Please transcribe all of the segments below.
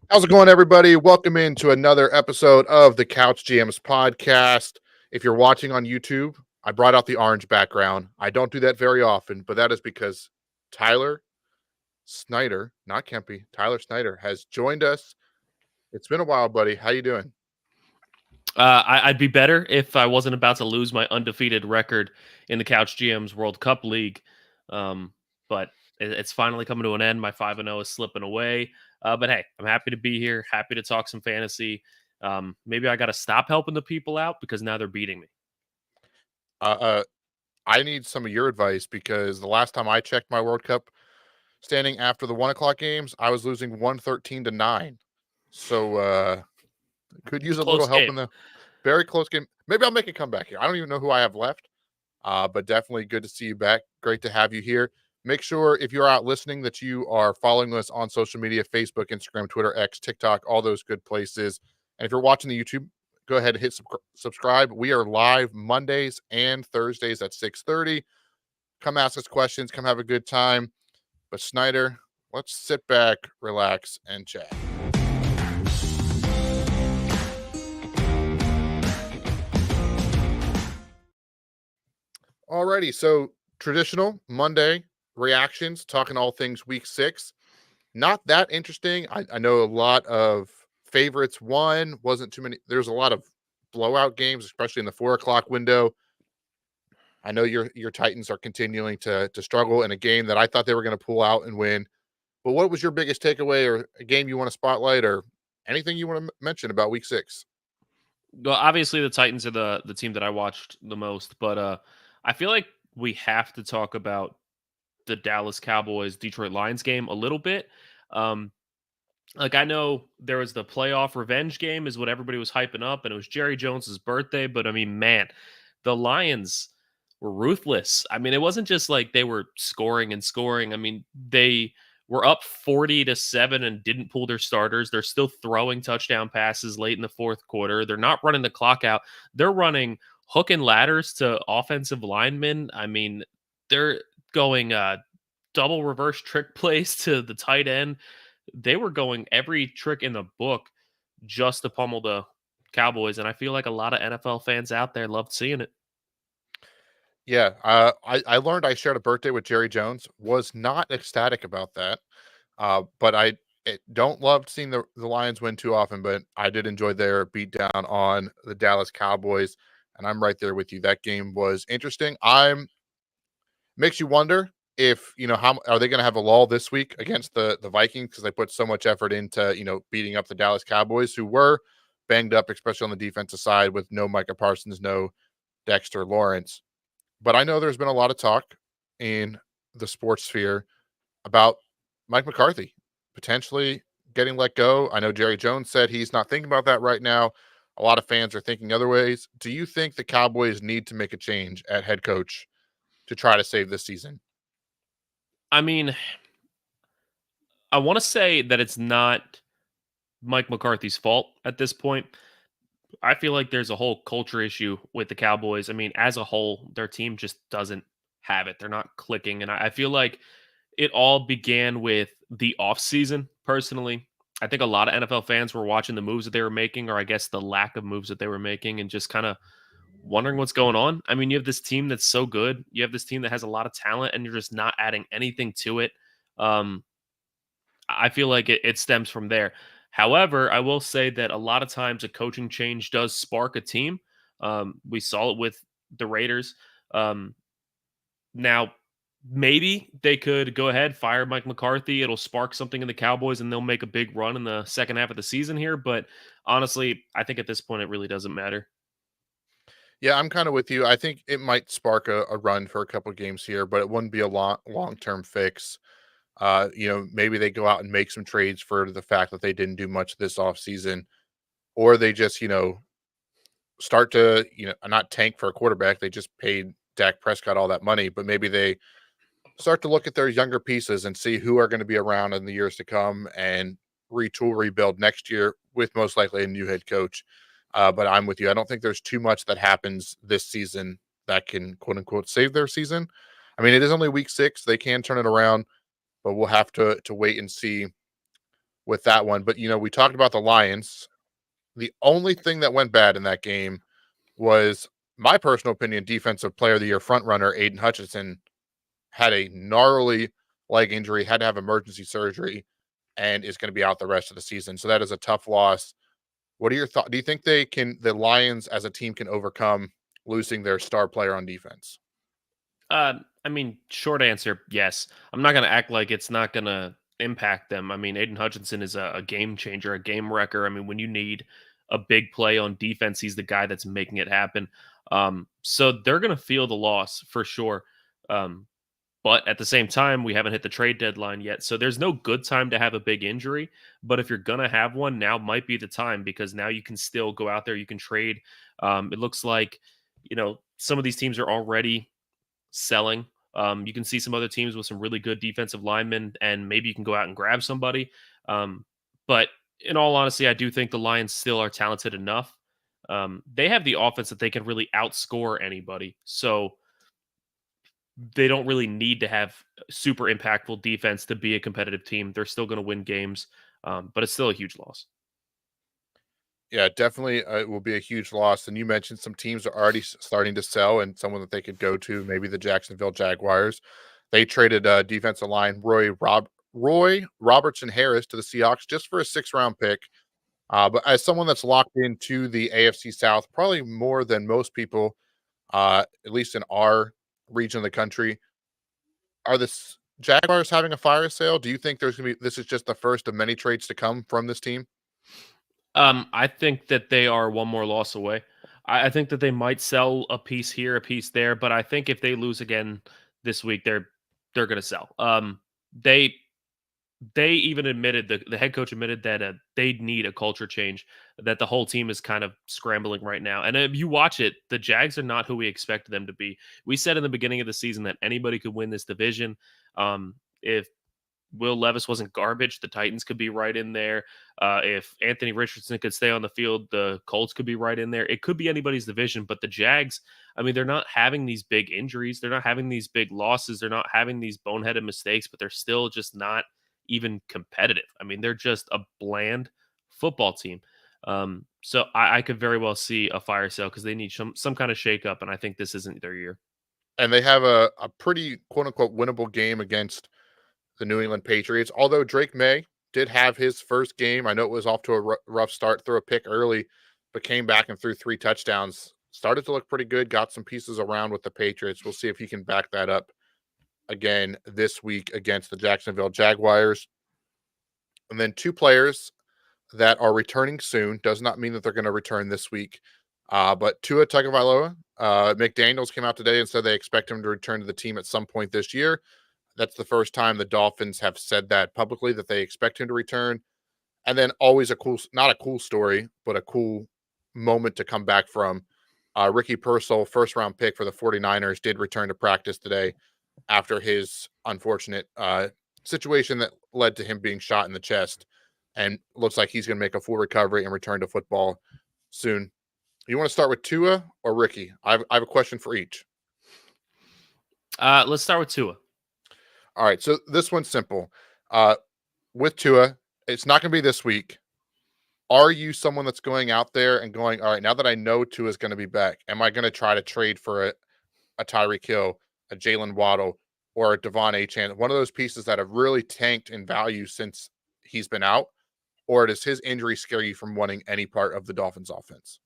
How's it going, everybody? Welcome into another episode of the Couch GMs podcast. If you're watching on YouTube, I brought out the orange background. I don't do that very often, but that is because Tyler Snyder, not Kempy, Tyler Snyder has joined us. It's been a while, buddy. How you doing? I'd be better if I wasn't about to lose my undefeated record in the Couch GMs World Cup League. Um, but it's finally coming to an end. My 5-0 is slipping away. But hey, I'm happy to be here. Happy to talk some fantasy. Maybe I got to stop helping the people out because now they're beating me. Uh, uh, I need some of your advice because the last time I checked my World Cup standing after the 1 o'clock games, I was losing 113-9. So could use a little Close help game. in the very close game. Maybe I'll make a comeback here. I don't even know who I have left. But definitely good to see you back. Great to have you here. Make sure if you're out listening that you are following us on social media, Facebook, Instagram, Twitter, X, TikTok, all those good places. And if you're watching the YouTube, go ahead and hit subscribe. We are live Mondays and Thursdays at 6:30. Come ask us questions. Come have a good time. But Snyder, let's sit back, relax, and chat. Alrighty, so traditional Monday reactions, talking all things week 6. Not that interesting. I know a lot of favorites won, wasn't too many. There's a lot of blowout games, especially in the 4 o'clock window. I know your Titans are continuing to struggle in a game that I thought they were going to pull out and win. But what was your biggest takeaway or a game you want to spotlight or anything you want to mention about week 6? Well, obviously the Titans are the team that I watched the most, but I feel like we have to talk about the Dallas Cowboys Detroit Lions game a little bit. Um, Like I know there was the playoff revenge game is what everybody was hyping up, and it was Jerry Jones's birthday. But I mean, man, the Lions were ruthless. I mean, it wasn't just like they were scoring and scoring. I mean, they were up 40-7 and didn't pull their starters. They're still throwing touchdown passes late in the fourth quarter. They're not running the clock out. They're running hook and ladders to offensive linemen. I mean, they're going double reverse trick plays to the tight end. They were going every trick in the book just to pummel the Cowboys, and I feel like a lot of NFL fans out there loved seeing it. Yeah, I learned I shared a birthday with Jerry Jones. Was not ecstatic about that. But don't love seeing the Lions win too often, but I did enjoy their beatdown on the Dallas Cowboys, and I'm right there with you. That game was interesting. I'm makes you wonder if how are they going to have a lull this week against the Vikings because they put so much effort into beating up the Dallas Cowboys who were banged up, especially on the defensive side with no Micah Parsons, no Dexter Lawrence. But I know there's been a lot of talk in the sports sphere about Mike McCarthy potentially getting let go. I know Jerry Jones said he's not thinking about that right now. A lot of fans are thinking other ways. Do you think the Cowboys need to make a change at head coach to try to save this season? I mean, I want to say that it's not Mike McCarthy's fault at this point. I feel like there's a whole culture issue with the Cowboys. I mean, as a whole, their team just doesn't have it. They're not clicking. And I feel like it all began with the offseason, personally. I think a lot of NFL fans were watching the moves that they were making, or I guess the lack of moves that they were making, and just kind of wondering what's going on. I mean, you have this team that's so good. You have this team that has a lot of talent, and you're just not adding anything to it. Um, I feel like it stems from there. However, I will say that a lot of times a coaching change does spark a team. We saw it with the Raiders. Um, Now, maybe they could go ahead, fire Mike McCarthy. It'll spark something in the Cowboys, and they'll make a big run in the second half of the season here. But honestly, I think at this point, it really doesn't matter. Yeah, I'm kind of with you. I think it might spark a run for a couple of games here, but it wouldn't be a long term fix. Maybe they go out and make some trades for the fact that they didn't do much this offseason, or they just, start to, not tank for a quarterback. They just paid Dak Prescott all that money, but maybe they start to look at their younger pieces and see who are going to be around in the years to come and retool, rebuild next year with most likely a new head coach. But I'm with you. I don't think there's too much that happens this season that can quote unquote save their season. I mean, it is only week 6. They can turn it around, but we'll have to wait and see with that one. But we talked about the Lions. The only thing that went bad in that game was, my personal opinion, defensive player of the year front runner Aiden Hutchinson had a gnarly leg injury, had to have emergency surgery, and is going to be out the rest of the season. So that is a tough loss. What are your thoughts? Do you think the Lions as a team can overcome losing their star player on defense? I mean, short answer, yes. I'm not going to act like it's not going to impact them. I mean, Aiden Hutchinson is a game changer, a game wrecker. I mean, when you need a big play on defense, he's the guy that's making it happen. So they're going to feel the loss for sure. Um, but at the same time, we haven't hit the trade deadline yet. So there's no good time to have a big injury. But if you're going to have one, now might be the time, because now you can still go out there, you can trade. It looks like, some of these teams are already selling. You can see some other teams with some really good defensive linemen, and maybe you can go out and grab somebody. But in all honesty, I do think the Lions still are talented enough. They have the offense that they can really outscore anybody. So they don't really need to have super impactful defense to be a competitive team. They're still going to win games, but it's still a huge loss. Yeah, definitely, it will be a huge loss. And you mentioned some teams are already starting to sell, and someone that they could go to, maybe the Jacksonville Jaguars. They traded defensive line Roy Robertson Harris to the Seahawks just for a 6th-round pick. But as someone that's locked into the AFC South, probably more than most people, at least in our region of the country, are the Jaguars having a fire sale? Do you think this is just the first of many trades to come from this team? I think that they are one more loss away. I think that they might sell a piece here, a piece there, but I think if they lose again this week, they're going to sell. They they even admitted, the head coach admitted that they need a culture change, that the whole team is kind of scrambling right now. And if you watch it, the Jags are not who we expected them to be. We said in the beginning of the season that anybody could win this division. If Will Levis wasn't garbage, the Titans could be right in there. If Anthony Richardson could stay on the field, the Colts could be right in there. It could be anybody's division, but the Jags, I mean, they're not having these big injuries. They're not having these big losses. They're not having these boneheaded mistakes, but they're still just not even competitive. I mean, they're just a bland football team. So I could very well see a fire sale because they need some kind of shakeup, and I think this isn't their year. And they have a pretty quote unquote winnable game against the New England Patriots. Although Drake May did have his first game, I know it was off to a rough start, threw a pick early, but came back and threw 3 touchdowns. Started to look pretty good, got some pieces around with the Patriots. We'll see if he can back that up again this week against the Jacksonville Jaguars. And then 2 players that are returning soon. Does not mean that they're going to return this week. But Tua Tagovailoa, McDaniels came out today and said they expect him to return to the team at some point this year. That's the first time the Dolphins have said that publicly, that they expect him to return. And then always not a cool story, but a cool moment to come back from. Ricky Pearsall, 1st-round pick for the 49ers, did return to practice today after his unfortunate situation that led to him being shot in the chest. And looks like he's going to make a full recovery and return to football soon. You want to start with Tua or Ricky? I have a question for each. Let's start with Tua. All right, so this one's simple. With Tua, it's not going to be this week. Are you someone that's going out there and going, all right, now that I know Tua is going to be back, am I going to try to trade for a Tyreek Hill, a Jalen Waddle, or a Devon Achane, one of those pieces that have really tanked in value since he's been out? Or does his injury scare you from wanting any part of the Dolphins offense?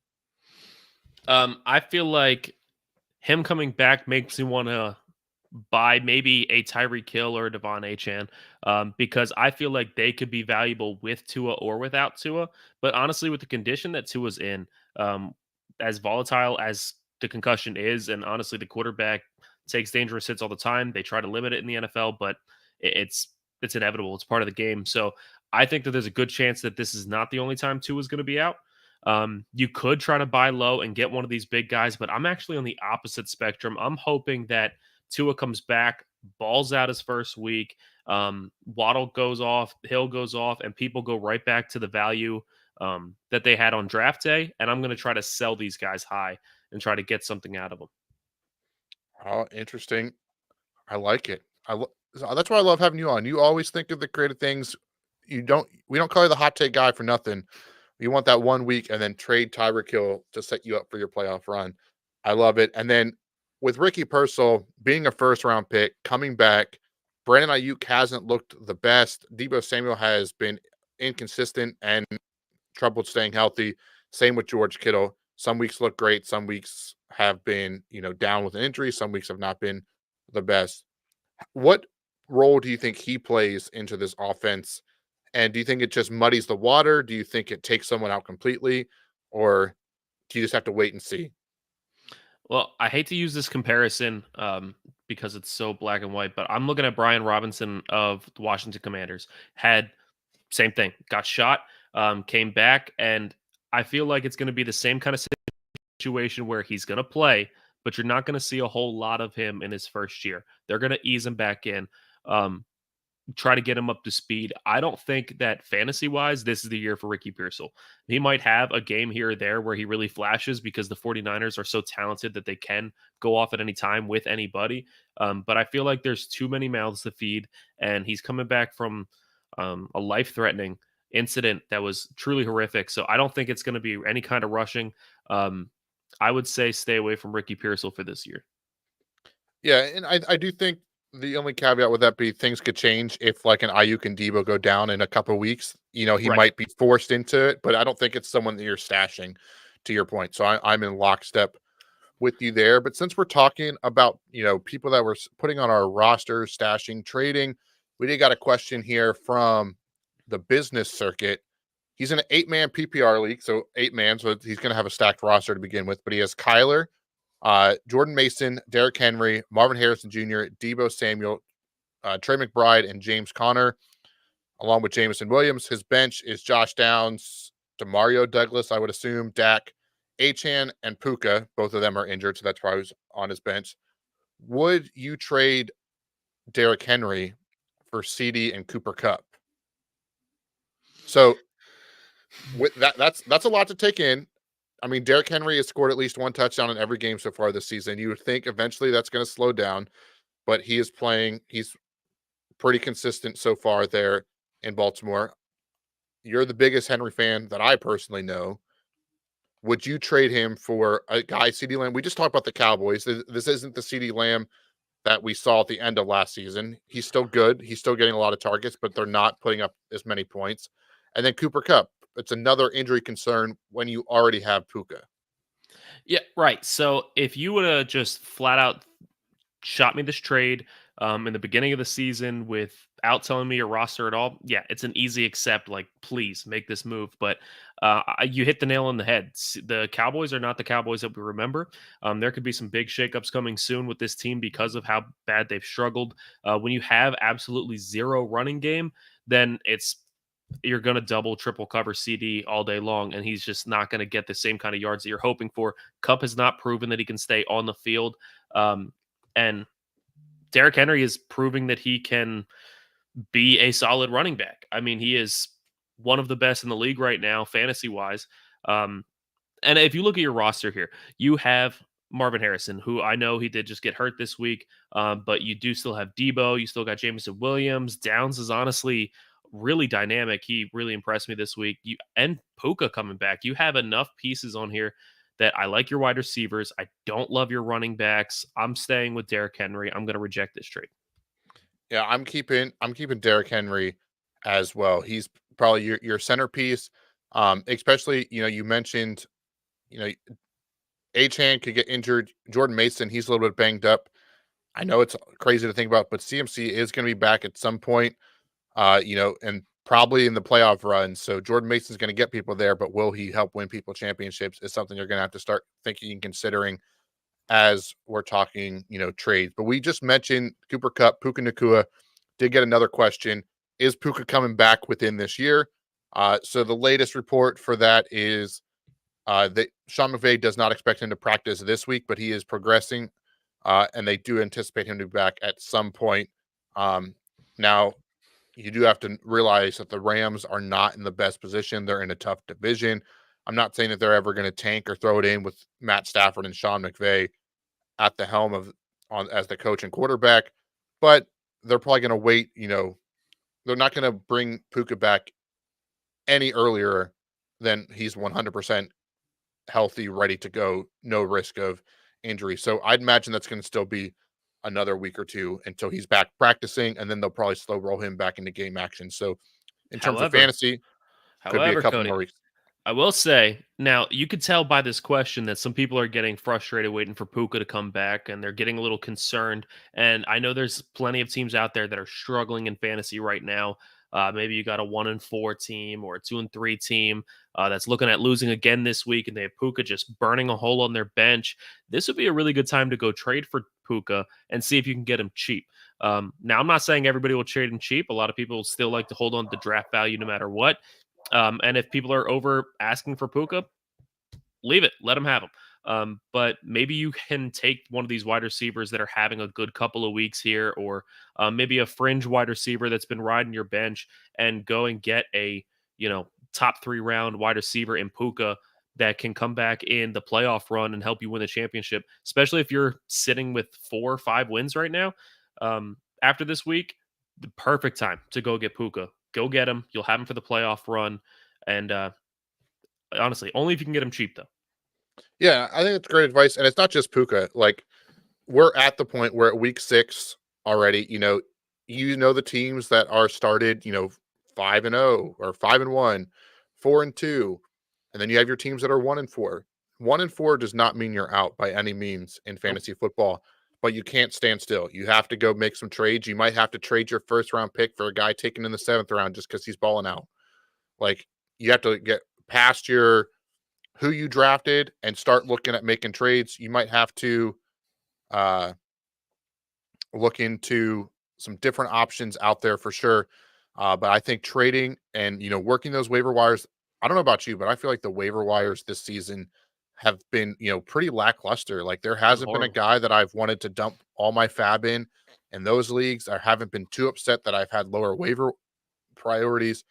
I feel like him coming back makes me want to buy maybe a Tyreek Hill or a Devon Achane, because I feel like they could be valuable with Tua or without Tua. But honestly, with the condition that Tua's in, as volatile as the concussion is, and honestly, the quarterback takes dangerous hits all the time. They try to limit it in the NFL, but it's inevitable. It's part of the game. So I think that there's a good chance that this is not the only time Tua's going to be out. You could try to buy low and get one of these big guys, but I'm actually on the opposite spectrum. I'm hoping that Tua comes back, balls out his first week. Waddle goes off, Hill goes off, and people go right back to the value that they had on draft day. And I'm going to try to sell these guys high and try to get something out of them. Oh, interesting. I like it. That's why I love having you on. You always think of the creative things. we don't call you the hot take guy for nothing. You want that 1 week and then trade Tyreek Hill to set you up for your playoff run. I love it. And then with Ricky Pearsall being a first round pick, coming back, Brandon Ayuk hasn't looked the best. Debo Samuel has been inconsistent and troubled staying healthy. Same with George Kittle. Some weeks look great. Some weeks have been, down with an injury. Some weeks have not been the best. What role do you think he plays into this offense? And do you think it just muddies the water? Do you think it takes someone out completely? Or do you just have to wait and see? Well, I hate to use this comparison because it's so black and white, but I'm looking at Brian Robinson of the Washington Commanders. Had same thing, got shot, came back, and I feel like it's going to be the same kind of situation where he's going to play, but you're not going to see a whole lot of him in his first year. They're going to ease him back in. Try to get him up to speed. I don't think that fantasy wise, this is the year for Ricky Pearsall. He might have a game here or there where he really flashes because the 49ers are so talented that they can go off at any time with anybody. But I feel like there's too many mouths to feed, and he's coming back from a life threatening incident that was truly horrific. So I don't think it's going to be any kind of rushing. I would say stay away from Ricky Pearsall for this year. Yeah, and I do think the only caveat with that be things could change if like an Ayuk and Debo go down in a couple weeks. He Right. might be forced into it, but I don't think it's someone that you're stashing to your point. So I'm in lockstep with you there. But since we're talking about, people that we're putting on our rosters, stashing, trading, we did got a question here from the business circuit. He's in an 8-man PPR league, so 8 man, so he's going to have a stacked roster to begin with. But he has Kyler, Jordan Mason, Derrick Henry, Marvin Harrison Jr., Debo Samuel, Trey McBride, and James Conner, along with Jameson Williams. His bench is Josh Downs, Demario Douglas, I would assume, Dak, Achan, and Puka. Both of them are injured, so that's why he's on his bench. Would you trade Derrick Henry for CD and Cooper Cup? So with that's a lot to take in. I mean, Derrick Henry has scored at least one touchdown in every game so far this season. You would think eventually that's going to slow down, but he is playing. He's pretty consistent so far there in Baltimore. You're the biggest Henry fan that I personally know. Would you trade him for a guy, CD Lamb? We just talked about the Cowboys. This isn't the CD Lamb that we saw at the end of last season. He's still good. He's still getting a lot of targets, but they're not putting up as many points. And then Cooper Cup. It's another injury concern when you already have Puka. Yeah, right. So if you would have just flat out shot me this trade in the beginning of the season without telling me your roster at all, yeah, it's an easy accept. Like, please make this move. But you hit the nail on the head. The Cowboys are not the Cowboys that we remember. There could be some big shakeups coming soon with this team because of how bad they've struggled. When you have absolutely zero running game, then you're going to double, triple cover CD all day long, and he's just not going to get the same kind of yards that you're hoping for. Cup has not proven that he can stay on the field. And Derrick Henry is proving that he can be a solid running back. I mean, he is one of the best in the league right now, fantasy wise. And if you look at your roster here, you have Marvin Harrison, who I know he did just get hurt this week, but you do still have Debo. You still got Jameson Williams. Downs is honestly really dynamic. He really impressed me this week. And Puka coming back. You have enough pieces on here that I like your wide receivers. I don't love your running backs. I'm staying with Derrick Henry. I'm going to reject this trade. Yeah, I'm keeping Derrick Henry as well. He's probably your centerpiece. Especially, you mentioned, you know, Achan could get injured. Jordan Mason, he's a little bit banged up. I know it's crazy to think about, but CMC is going to be back at some point, and probably in the playoff run. So Jordan Mason's going to get people there, but will he help win people championships is something you're going to have to start thinking and considering as we're talking, trades. But we just mentioned Cooper Cup, Puka Nakua did get another question. Is Puka coming back within this year? So the latest report for that is that Sean McVay does not expect him to practice this week, but he is progressing, and they do anticipate him to be back at some point. Now, you do have to realize that the Rams are not in the best position. They're in a tough division. I'm not saying that they're ever going to tank or throw it in with Matt Stafford and Sean McVay at the helm as the coach and quarterback, but they're probably going to wait, they're not going to bring Puka back any earlier than he's 100% healthy, ready to go, no risk of injury. So I'd imagine that's going to still be another week or two until he's back practicing, and then they'll probably slow roll him back into game action. So in terms of However, fantasy, could be a however, couple more Cody, weeks. I will say now you could tell by this question that some people are getting frustrated waiting for Puka to come back and they're getting a little concerned. And I know there's plenty of teams out there that are struggling in fantasy right now. Maybe you got a 1-4 team or a 2-3 team that's looking at losing again this week, and they have Puka just burning a hole on their bench. This would be a really good time to go trade for Puka and see if you can get him cheap. Now, I'm not saying everybody will trade him cheap. A lot of people still like to hold on to draft value no matter what. And if people are over asking for Puka, leave it, let them have him. But maybe you can take one of these wide receivers that are having a good couple of weeks here, or maybe a fringe wide receiver that's been riding your bench, and go and get a top 3 round wide receiver in Puka that can come back in the playoff run and help you win the championship. Especially if you're sitting with 4 or 5 wins right now. After this week, the perfect time to go get Puka. Go get him. You'll have him for the playoff run, and honestly, only if you can get him cheap though. Yeah, I think it's great advice. And it's not just Puka. Like, we're at the point where at week 6 already, the teams that are started, 5-0 or 5-1, 4-2, and then you have your teams that are 1-4. 1-4 does not mean you're out by any means in Nope. fantasy football, but you can't stand still. You have to go make some trades. You might have to trade your first round pick for a guy taken in the 7th round just because he's balling out. Like, you have to get past your who you drafted and start looking at making trades. You might have to uh look into some different options out there for sure. But I think trading and working those waiver wires. I don't know about you, but I feel like the waiver wires this season have been pretty lackluster. Like, there Been hasn't been a horrible. guy that I've wanted to dump all my fab in those leagues. I haven't been too upset that I've had lower waiver priorities.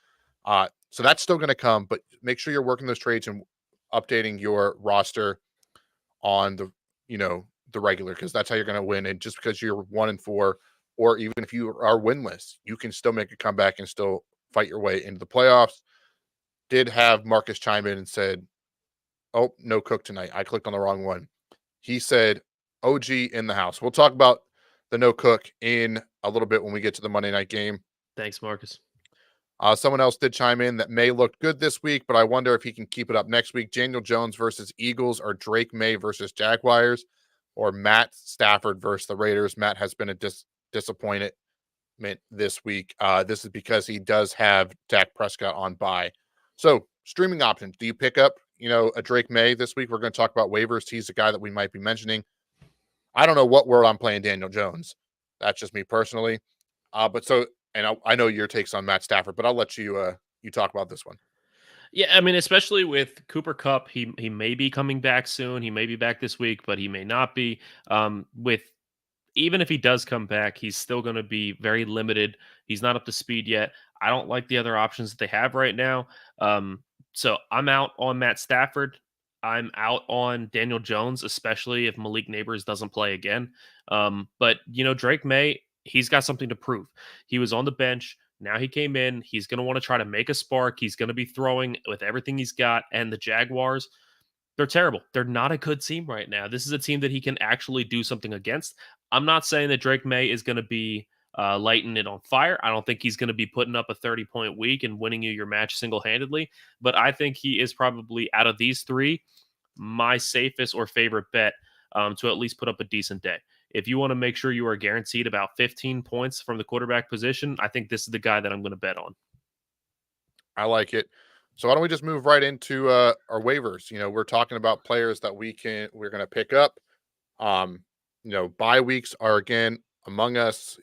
So that's still going to come, but make sure you're working those trades and updating your roster on the regular, because that's how you're going to win. And just because you're 1-4, or even if you are winless, you can still make a comeback and still fight your way into the playoffs. Did have Marcus chime in and said, "Oh, no Cook tonight." I clicked on the wrong one. He said, "OG in the house." We'll talk about the no Cook in a little bit when we get to the Monday night game. Thanks, Marcus. Someone else did chime in that May looked good this week, but I wonder if he can keep it up next week. Daniel Jones versus Eagles, or Drake May versus Jaguars, or Matt Stafford versus the Raiders. Matt has been a disappointment this week. This is because he does have Dak Prescott on bye. So, streaming options. Do you pick up, a Drake May this week? We're going to talk about waivers. He's a guy that we might be mentioning. I don't know what world I'm playing Daniel Jones. That's just me personally. But so, and I know your takes on Matt Stafford, but I'll let you talk about this one. Yeah, I mean, especially with Cooper Cup, he may be coming back soon. He may be back this week, but he may not be. With Even if he does come back, he's still going to be very limited. He's not up to speed yet. I don't like the other options that they have right now. So I'm out on Matt Stafford. I'm out on Daniel Jones, especially if Malik Neighbors doesn't play again. But Drake May, he's got something to prove. He was on the bench. Now he came in. He's going to want to try to make a spark. He's going to be throwing with everything he's got. And the Jaguars, they're terrible. They're not a good team right now. This is a team that he can actually do something against. I'm not saying that Drake May is going to be lighting it on fire. I don't think he's going to be putting up a 30-point week and winning you your match single handedly. But I think he is probably, out of these three, my safest or favorite bet to at least put up a decent day. If you want to make sure you are guaranteed about 15 points from the quarterback position, I think this is the guy that I'm going to bet on. I like it. So why don't we just move right into our waivers? We're talking about players that we're going to pick up. Um, bye weeks are again among us.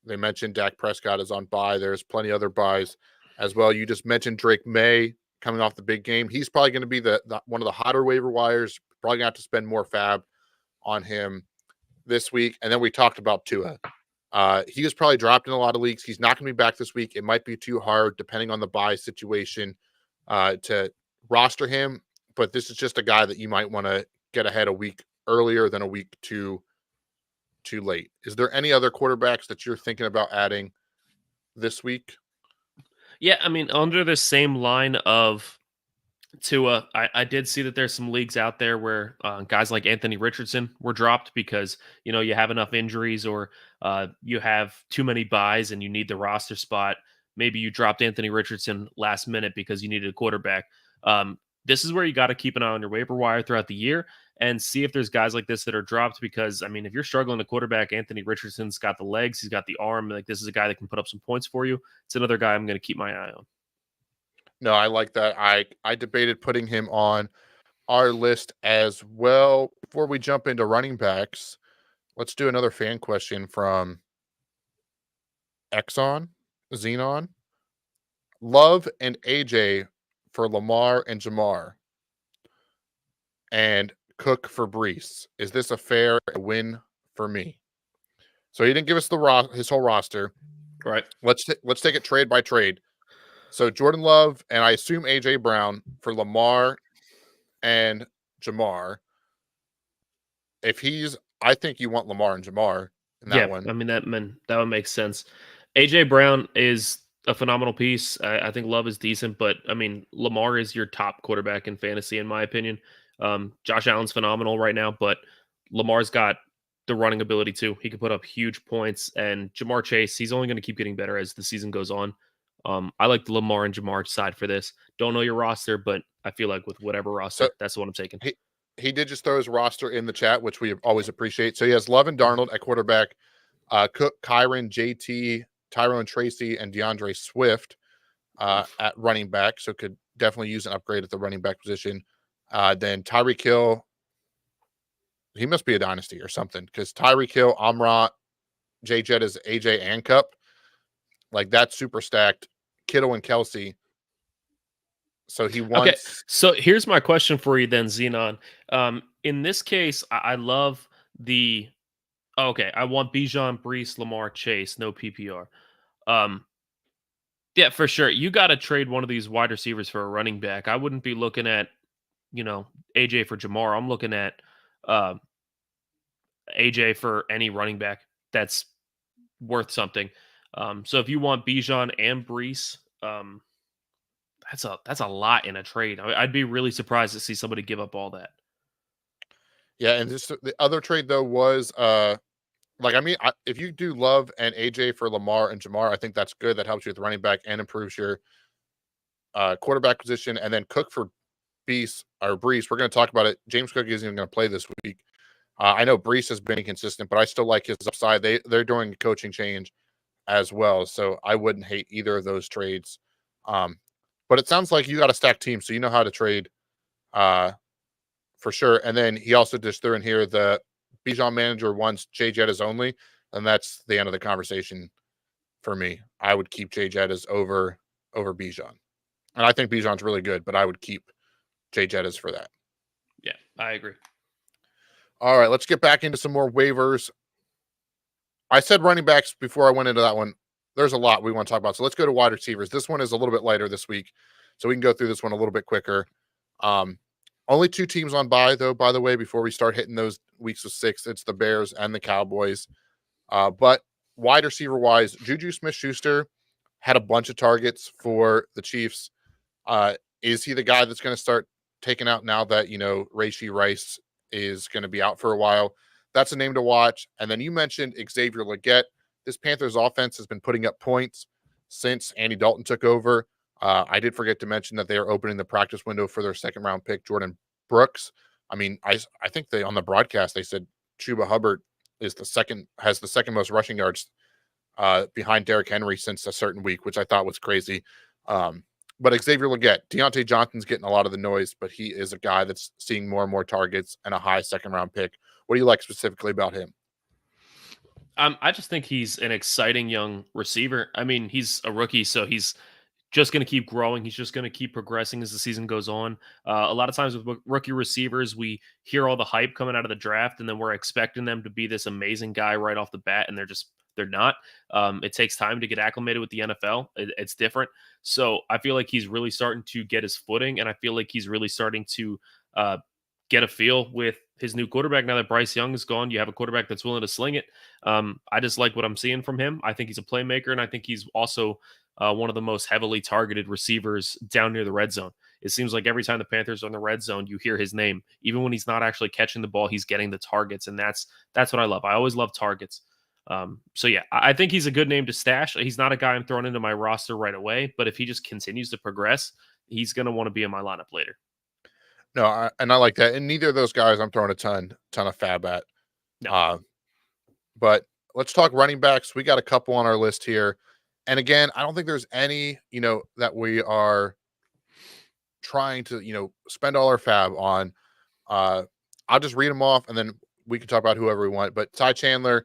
They mentioned Dak Prescott is on bye. There's plenty other buys as well. You just mentioned Drake May coming off the big game. He's probably going to be the one of the hotter waiver wires. Probably going to have to spend more fab on him this week. And then we talked about Tua. He was probably dropped in a lot of leagues. He's not going to be back this week. It might be too hard, depending on the buy situation, to roster him. But this is just a guy that you might want to get ahead a week earlier than a week too late. Is there any other quarterbacks that you're thinking about adding this week? Yeah, I mean, under the same line of Tua, I did see that there's some leagues out there where guys like Anthony Richardson were dropped because you have enough injuries or you have too many buys and you need the roster spot. Maybe you dropped Anthony Richardson last minute because you needed a quarterback. This is where you got to keep an eye on your waiver wire throughout the year and see if there's guys like this that are dropped. Because I mean, if you're struggling to quarterback, Anthony Richardson's got the legs, he's got the arm. Like this is a guy that can put up some points for you. It's another guy I'm going to keep my eye on. No, I like that. I debated putting him on our list as well. Before we jump into running backs, let's do another fan question from Exxon, Xenon. Love and AJ for Lamar and Jamar, and Cook for Brees. Is this a fair win for me? So he didn't give us his whole roster. Right. Let's take it trade by trade. So Jordan Love and I assume AJ Brown for Lamar and Jamar. I think you want Lamar and Jamar in that Yeah, one. I mean that would make sense. AJ Brown is a phenomenal piece. I think Love is decent, but I mean Lamar is your top quarterback in fantasy, in my opinion. Josh Allen's phenomenal right now, but Lamar's got the running ability too. He can put up huge points, and Jamar Chase, he's only going to keep getting better as the season goes on. I like the Lamar and Jamar side for this. Don't know your roster, but I feel like with whatever So roster, that's the one I'm taking. he did just throw his roster in the chat, which we always appreciate. So he has Love and Darnold at quarterback, Cook, Kyron, JT, Tyrone Tracy, and DeAndre Swift at running back. So could definitely use an upgrade at the running back position. Then Tyreek Hill, he must be a dynasty or something because Tyreek Hill, Amra, J Jet is AJ and Cup. Like that's super stacked. Kittle and Kelsey. So he Okay, wants. so here's my question for you then, Xenon. In this case, I love the okay. I want Bijan, Brees, Lamar, Chase, no PPR. Um, yeah, for sure. You got to trade one of these wide receivers for a running back. I wouldn't be looking at AJ for Jamar. I'm looking at uh, AJ for any running back that's worth something. So if you want Bijan and Brees, that's a lot in a trade. I'd be really surprised to see somebody give up all that. Yeah, and this the other trade though was like I mean, if you do Love and AJ for Lamar and Jamar, I think that's good. That helps you with running back and improves your quarterback position. And then Cook for Brees. We're going to talk about it. James Cook isn't even going to play this week. I know Brees has been inconsistent, but I still like his upside. They're doing a coaching change as well, so I wouldn't hate either of those trades. But it sounds like you got a stacked team, so you know how to trade for sure. And then he also just threw in here the Bijan manager wants Jay Jettas only, and that's the end of the conversation for me. I would keep Jay Jettas over Bijan, and I think Bijan's really good, but I would keep Jay Jettas for that. Yeah, I agree. All right, let's get back into some more waivers. I said running backs before I went into that one. There's a lot we want to talk about. So let's go to wide receivers. This one is a little bit lighter this week, so we can go through this one a little bit quicker. Only two teams on bye, though, by the way, before we start hitting those weeks of 6. It's the Bears and the Cowboys. But wide receiver wise, Juju Smith-Schuster had a bunch of targets for the Chiefs. Is he the guy that's going to start taking out now that, Rashee Rice is going to be out for a while? That's a name to watch. And then you mentioned Xavier Legette. This Panthers offense has been putting up points since Andy Dalton took over. I did forget to mention that they are opening the practice window for their second round pick, Jordan Brooks. I mean, I think on the broadcast they said Chuba Hubbard has the second most rushing yards behind Derrick Henry since a certain week, which I thought was crazy. But Xavier Legette, Deontay Johnson's getting a lot of the noise, but he is a guy that's seeing more and more targets and a high second round pick. What do you like specifically about him? I just think he's an exciting young receiver. I mean, he's a rookie, so he's just going to keep growing. He's just going to keep progressing as the season goes on. A lot of times with rookie receivers, we hear all the hype coming out of the draft, and then we're expecting them to be this amazing guy right off the bat, and they're not. It takes time to get acclimated with the NFL. It's different. So I feel like he's really starting to get his footing, and I feel like he's really starting to get a feel with his new quarterback. Now that Bryce Young is gone, you have a quarterback that's willing to sling it. I just like what I'm seeing from him. I think he's a playmaker, and I think he's also one of the most heavily targeted receivers down near the red zone. It seems like every time the Panthers are in the red zone, you hear his name. Even when he's not actually catching the ball, he's getting the targets, and that's what I love. I always love targets. So yeah, I think he's a good name to stash. He's not a guy I'm throwing into my roster right away, but if he just continues to progress, he's going to want to be in my lineup later. No, and I like that. And neither of those guys I'm throwing a ton of fab at. No. Uh, but let's talk running backs. We got a couple on our list here. And again, I don't think there's any, that we are trying to, spend all our fab on. I'll just read them off and then we can talk about whoever we want. But Ty Chandler,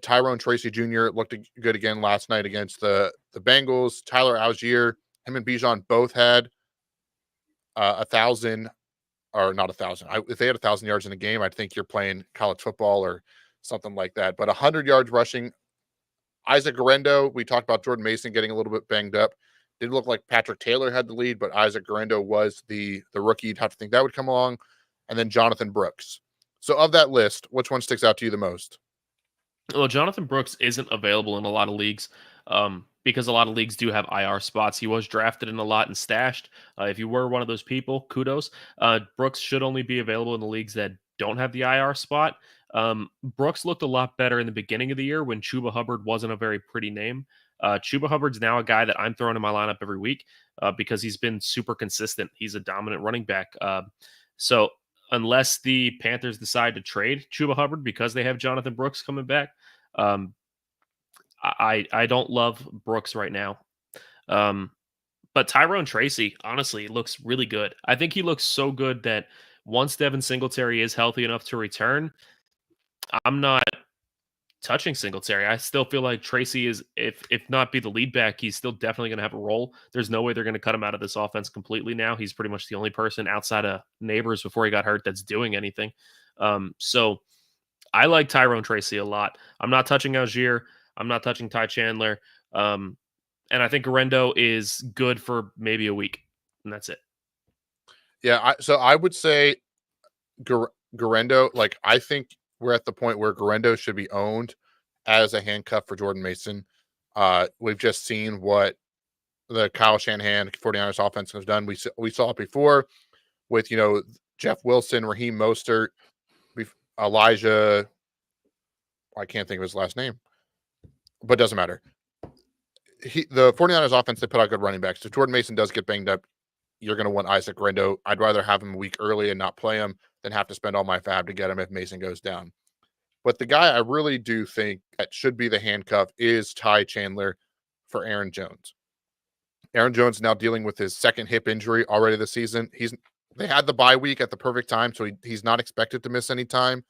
Tyrone Tracy Jr. looked good again last night against the Bengals. Tyler Algier, him and Bijan both had 1,000 or not 1,000. If they had 1,000 yards in a game, I'd think you're playing college football or something like that. But 100 yards rushing. Isaac Garendo, we talked about Jordan Mason getting a little bit banged up. Didn't look like Patrick Taylor had the lead, but Isaac Garendo was the rookie. You'd have to think that would come along. And then Jonathan Brooks. So of that list, which one sticks out to you the most? Well, Jonathan Brooks isn't available in a lot of leagues because a lot of leagues do have IR spots. He was drafted in a lot and stashed. If you were one of those people, kudos. Brooks should only be available in the leagues that don't have the IR spot. Brooks looked a lot better in the beginning of the year when Chuba Hubbard wasn't a very pretty name. Chuba Hubbard's now a guy that I'm throwing in my lineup every week because he's been super consistent. He's a dominant running back. So unless the Panthers decide to trade Chuba Hubbard because they have Jonathan Brooks coming back, um, I don't love Brooks right now. But Tyrone Tracy, honestly, looks really good. I think he looks so good that once Devin Singletary is healthy enough to return, I'm not touching Singletary. I still feel like Tracy is, if not be the lead back, he's still definitely going to have a role. There's no way they're going to cut him out of this offense completely now. He's pretty much the only person outside of Neighbors before he got hurt that's doing anything. So I like Tyrone Tracy a lot. I'm not touching Algier. I'm not touching Ty Chandler. And I think Garendo is good for maybe a week, and that's it. Yeah, so I would say Garendo, like I think we're at the point where Garendo should be owned as a handcuff for Jordan Mason. We've just seen what the Kyle Shanahan 49ers offense has done. We saw it before with, Jeff Wilson, Raheem Mostert, Elijah. I can't think of his last name, but doesn't matter. The 49ers offense, they put out good running backs. If Jordan Mason does get banged up, you're going to want Isaac Garendo. I'd rather have him a week early and not play him than have to spend all my fab to get him if Mason goes down. But the guy I really do think that should be the handcuff is Ty Chandler for Aaron Jones. Aaron Jones now dealing with his second hip injury already this season. They had the bye week at the perfect time, so he's not expected to miss any time.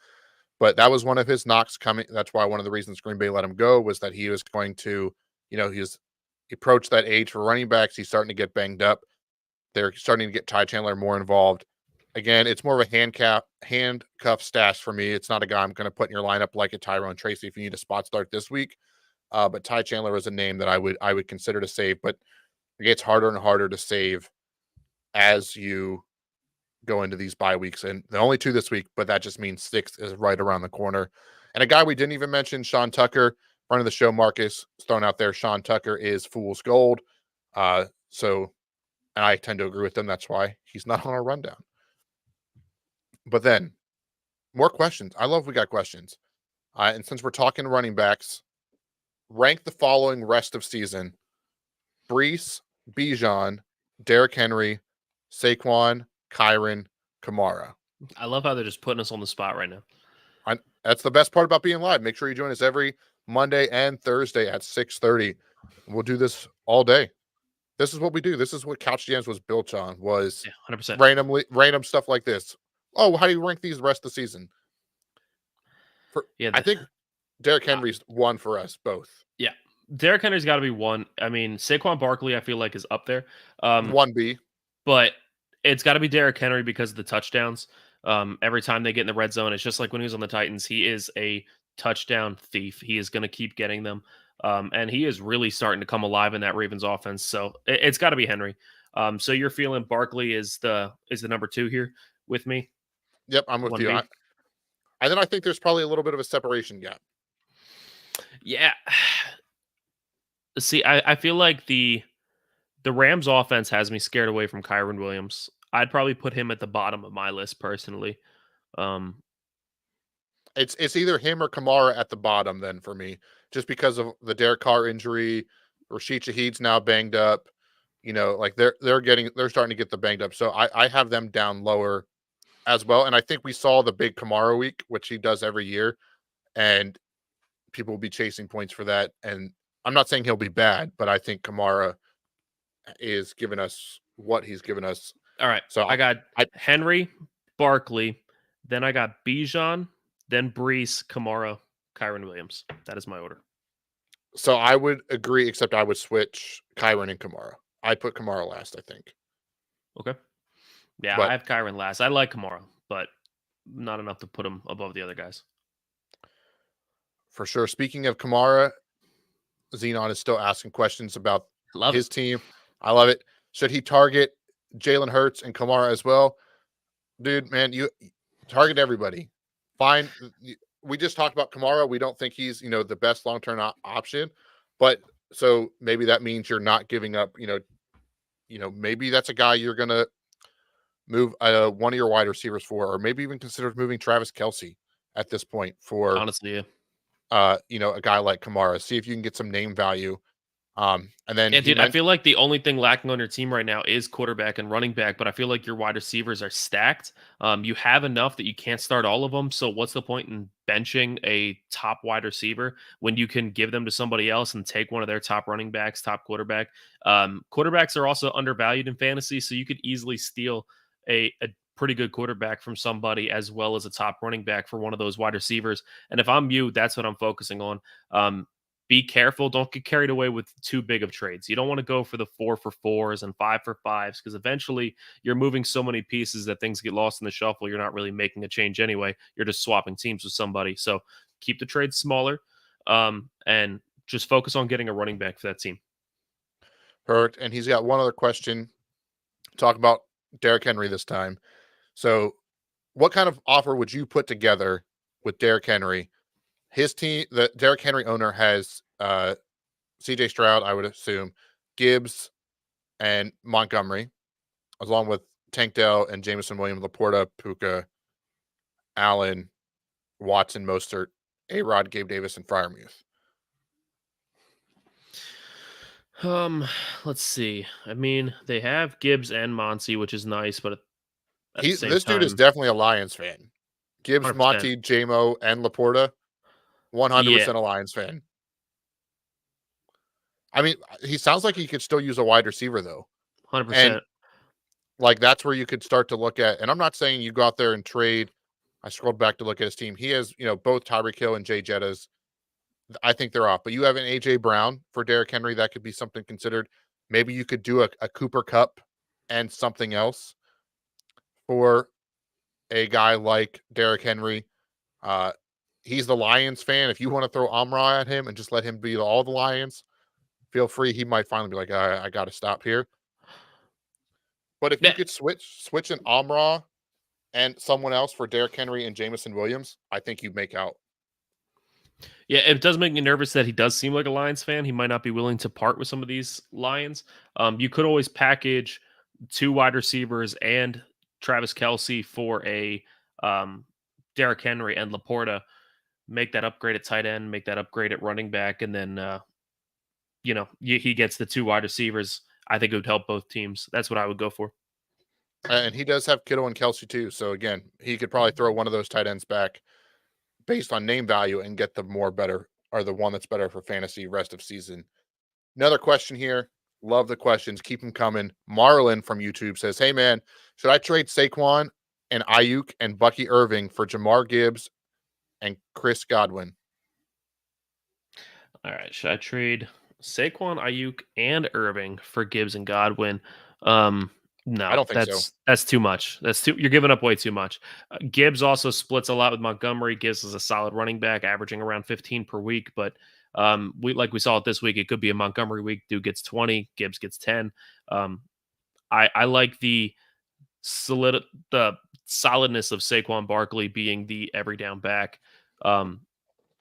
But that was one of his knocks coming. That's why one of the reasons Green Bay let him go was that he was going to, he approached that age for running backs. He's starting to get banged up. They're starting to get Ty Chandler more involved. Again, it's more of a handcuff stash for me. It's not a guy I'm going to put in your lineup like a Tyrone Tracy if you need a spot start this week. But Ty Chandler is a name that I would consider to save, but it gets harder and harder to save as you go into these bye weeks. And the only 2 this week, but that just means 6 is right around the corner. And a guy we didn't even mention, Sean Tucker, friend of the show, Marcus, thrown out there. Sean Tucker is fool's gold. And I tend to agree with him. That's why he's not on our rundown. But then, more questions. I love we got questions. And since we're talking running backs, rank the following rest of season: Brees, Bijan, Derrick Henry, Saquon, Kyron, Kamara. I love how they're just putting us on the spot right now. That's the best part about being live. Make sure you join us every Monday and Thursday at 6:30. We'll do this all day. This is what we do. This is what Couch GMs was built on, was 100%. random stuff like this. Oh, how do you rank these the rest of the season? I think Derrick Henry's one for us both. Yeah. Derrick Henry's got to be one. I mean, Saquon Barkley, I feel like, is up there. 1B. But it's got to be Derrick Henry because of the touchdowns. Every time they get in the red zone, it's just like when he was on the Titans. He is a touchdown thief. He is going to keep getting them. And he is really starting to come alive in that Ravens offense. So it's got to be Henry. So you're feeling Barkley is the number 2 here with me? Yep, I'm with you. 1B. And then I think there's probably a little bit of a separation gap. Yeah. See, I feel like the Rams offense has me scared away from Kyron Williams. I'd probably put him at the bottom of my list personally. Um, It's either him or Kamara at the bottom then for me, just because of the Derek Carr injury. Rashid Shaheed's now banged up. Like they're starting to get the banged up. So I have them down lower as well. And I think we saw the big Kamara week, which he does every year, and people will be chasing points for that. And I'm not saying he'll be bad, but I think Kamara is giving us what he's given us. all right. So I got I Henry, Barkley, then I got Bijan, then Brees, Kamara, Kyron Williams. That is my order. so I would agree, except I would switch Kyron and Kamara. I'd put Kamara last, I think. Okay. Yeah, I But have Kyron last. I like Kamara, but not enough to put him above the other guys. for sure. Speaking of Kamara, Xenon is still asking questions about Love it. his team. I love it. Should he target Jalen Hurts and Kamara as well? Dude, man, you target everybody. Fine. We just talked about Kamara. We don't think he's, the best long-term option. But so maybe that means you're not giving up, maybe that's a guy you're going to move one of your wide receivers for, or maybe even consider moving Travis Kelce at this point for, Honestly, yeah. a guy like Kamara. See if you can get some name value. And then Yeah, he dude, I mentioned feel like the only thing lacking on your team right now is quarterback and running back, but I feel like your wide receivers are stacked. You have enough that you can't start all of them. So what's the point in benching a top wide receiver when you can give them to somebody else and take one of their top running backs, top quarterback? Quarterbacks are also undervalued in fantasy, so you could easily steal a pretty good quarterback from somebody as well as a top running back for one of those wide receivers. And if I'm you, that's what I'm focusing on. Be careful. Don't get carried away with too big of trades. You don't want to go for the 4 for 4s and 5 for 5s because eventually you're moving so many pieces that things get lost in the shuffle. You're not really making a change anyway. You're just swapping teams with somebody. So keep the trades smaller and just focus on getting a running back for that team. Hurt, and he's got one other question. Talk about Derrick Henry this time. So, what kind of offer would you put together with Derrick Henry? His team, the Derrick Henry owner has CJ Stroud, I would assume, Gibbs and Montgomery, along with Tank Dell and Jameson Williams, Laporta, Puka, Allen, Watson, Mostert, A-Rod, Gabe Davis, and Fryermuth. Let's see. I mean, they have Gibbs and Monty, which is nice, but at the same This dude is time, definitely a Lions fan. Gibbs, 100%. Monty, JMO, and Laporta, Yeah, 100% a Lions fan. I mean, he sounds like he could still use a wide receiver though. And 100%. like that's where you could start to look at, and I'm not saying you go out there and trade. I scrolled back to look at his team. He has, both Tyreek Hill and Jay Jettas. I think they're off, but you have an AJ Brown for Derrick Henry. That could be something considered. Maybe you could do a Cooper Cup and something else for a guy like Derrick Henry. Uh, he's the Lions fan. If you want to throw Amra at him and just let him be all the Lions, feel free. He might finally be like, I got to stop here. But if you Yeah, could switch an Amra and someone else for Derrick Henry and Jameson Williams, I think you'd make out. yeah, it does make me nervous that he does seem like a Lions fan. He might not be willing to part with some of these Lions. You could always package 2 wide receivers and Travis Kelce for a Derrick Henry and Laporta. Make that upgrade at tight end, make that upgrade at running back, and then he gets the 2 wide receivers. I think it would help both teams. That's what I would go for. And he does have Kittle and Kelsey too. So again, he could probably throw one of those tight ends back based on name value and get the more better or the one that's better for fantasy rest of season. Another question here. Love the questions. Keep them coming. Marlon from YouTube says, "Hey man, should I trade Saquon and Ayuk and Bucky Irving for Jamar Gibbs and Chris Godwin?" All right. Should I trade Saquon, Ayuk, and Irving for Gibbs and Godwin? I No, don't think so. that's too much. You're giving up way too much. Gibbs also splits a lot with Montgomery. Gibbs is a solid running back, averaging around 15 per week. But we saw it this week. It could be a Montgomery week. Dude gets 20, Gibbs gets 10. I like the solidness of Saquon Barkley being the every down back. Um,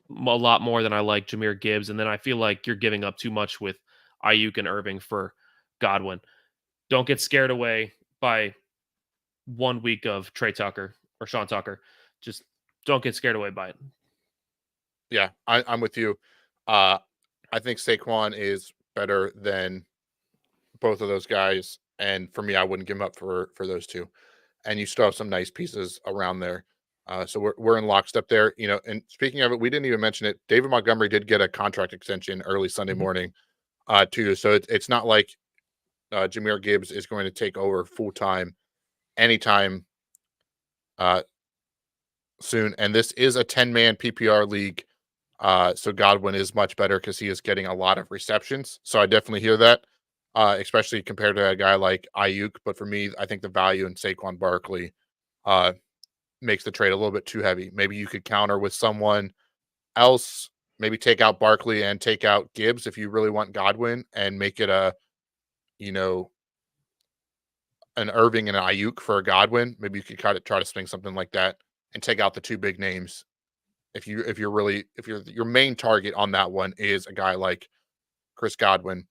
a lot more than I like Jahmyr Gibbs, and then I feel like you're giving up too much with Ayuk and Irving for Godwin. Don't get scared away by 1 week of Trey Tucker or Sean Tucker. Just don't get scared away by it. Yeah, I'm with you. Uh, I think Saquon is better than both of those guys, and for me, I wouldn't give him up for those two. And you still have some nice pieces around there. So we're in lockstep there. And speaking of it, we didn't even mention it. David Montgomery did get a contract extension early Sunday Mhm. morning, too. So it's not like Jahmyr Gibbs is going to take over full time anytime uh, soon. And this is a 10-man PPR league. So Godwin is much better because he is getting a lot of receptions. So I definitely hear that, especially compared to a guy like Ayuk. But for me, I think the value in Saquon Barkley uh, makes the trade a little bit too heavy. Maybe you could counter with someone else, maybe take out Barkley and take out Gibbs if you really want Godwin and make it you know, an Irving and an Ayuk for a Godwin. Maybe you could try to swing something like that and take out the two big names. If your main target on that one is a guy like Chris Godwin,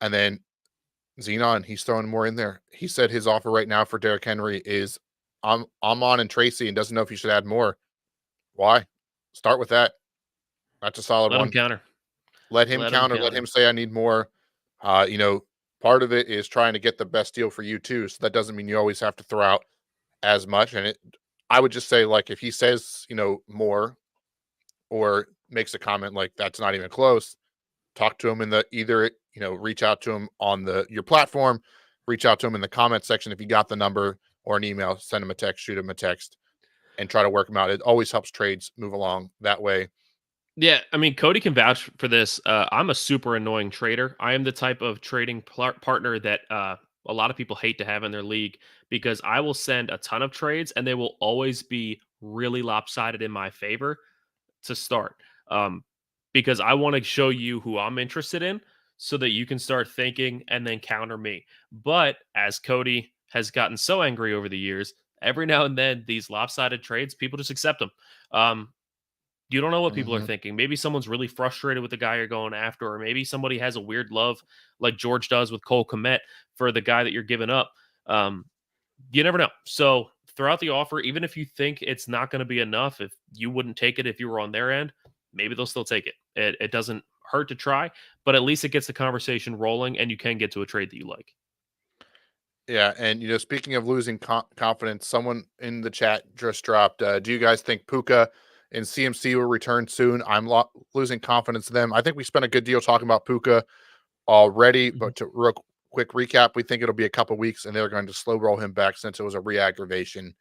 and then Xenon, he's throwing more in there. He said his offer right now for Derrick Henry is I'm on and Tracy and doesn't know if he should add more. Why? Start with that. That's a solid Let him one. counter. Let him Let him counter. Let counter. him say I need more. Uh, you know, Part of it is trying to get the best deal for you too. So that doesn't mean you always have to throw out as much. I would just say like if he says more or makes a comment like that's not even close, talk to him in the either reach out to him on your platform, reach out to him in the comment section if you got the number, or an email, send him a text, shoot him a text, and try to work him out. It always helps trades move along that way. Yeah, I mean, Cody can vouch for this. I'm a super annoying trader. I am the type of trading partner that a lot of people hate to have in their league because I will send a ton of trades and they will always be really lopsided in my favor to start. Um, because I want to show you who I'm interested in so that you can start thinking and then counter me. But as Cody has gotten so angry over the years, every now and then these lopsided trades, people just accept them. Um, you don't know what people are Hmm. thinking. Maybe someone's really frustrated with the guy you're going after, or maybe somebody has a weird love like George does with Cole Komet for the guy that you're giving up. Um, you never know. So throughout the offer, even if you think it's not going to be enough, if you wouldn't take it if you were on their end, maybe they'll still take it. It doesn't hurt to try, but at least it gets the conversation rolling and you can get to a trade that you like. Yeah, and speaking of losing confidence, someone in the chat just dropped. Do you guys think Puka and CMC will return soon? I'm losing confidence in them. I think we spent a good deal talking about Puka already, Mhm. but to real quick recap, we think it'll be a couple weeks, and they're going to slow roll him back since it was a re-aggravation.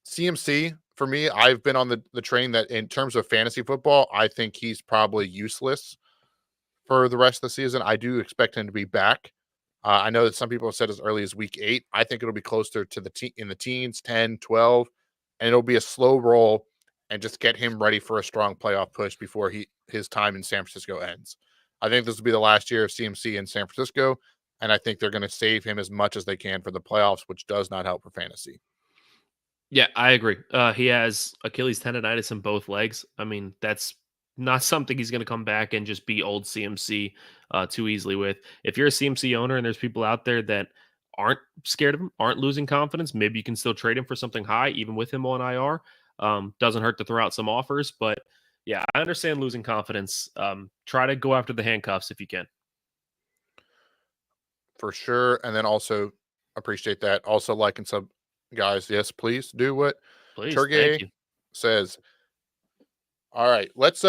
CMC, for me, I've been on the train that in terms of fantasy football, I think he's probably useless for the rest of the season. I do expect him to be back. I know that some people have said as early as week 8. I think it'll be closer to in the teens, 10, 12, and it'll be a slow roll and just get him ready for a strong playoff push before his time in San Francisco ends. I think this will be the last year of CMC in San Francisco, and I think they're going to save him as much as they can for the playoffs, which does not help for fantasy. Yeah, I agree. He has Achilles tendonitis in both legs. I mean, that's not something he's going to come back and just be old CMC too easily with. If you're a CMC owner and there's people out there that aren't scared of him, aren't losing confidence, maybe you can still trade him for something high, even with him on IR. Doesn't hurt to throw out some offers, but yeah, I understand losing confidence. Try to go after the handcuffs if you can. For sure. And then also appreciate that. Also like and sub guys. Yes, please do what Please, thank Turgay you. says. All right. Let's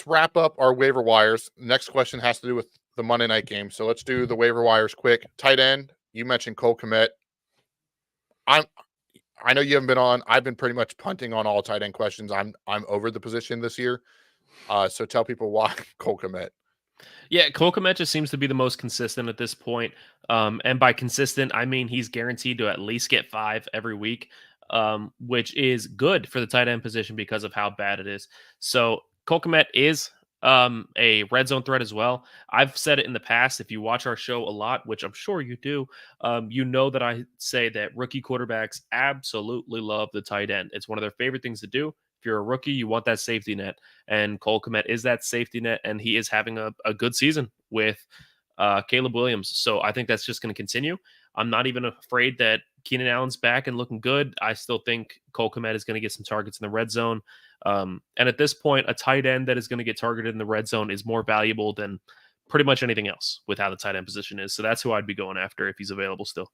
wrap up our waiver wires. Next question has to do with the Monday night game. So let's do the waiver wires quick. Tight end. You mentioned Cole Komet. I'm I know you haven't been on. I've been pretty much punting on all tight end questions. I'm over the position this year. So tell people why Cole Komet. Yeah, Cole Kmet just seems to be the most consistent at this point. And by consistent, I mean he's guaranteed to at least get 5 every week, which is good for the tight end position because of how bad it is. So Cole Kmet is A red zone threat as well. I've said it in the past. If you watch our show a lot, which I'm sure you do, you know that I say that rookie quarterbacks absolutely love the tight end. It's one of their favorite things to do. If you're a rookie, you want that safety net, and Cole Kmet is that safety net, and he is having a good season with Caleb Williams. So I think that's just going to continue. I'm not even afraid that Keenan Allen's back and looking good. I still think Cole Kmet is going to get some targets in the red zone. And at this point, a tight end that is going to get targeted in the red zone is more valuable than pretty much anything else with how the tight end position is. So that's who I'd be going after if he's available still.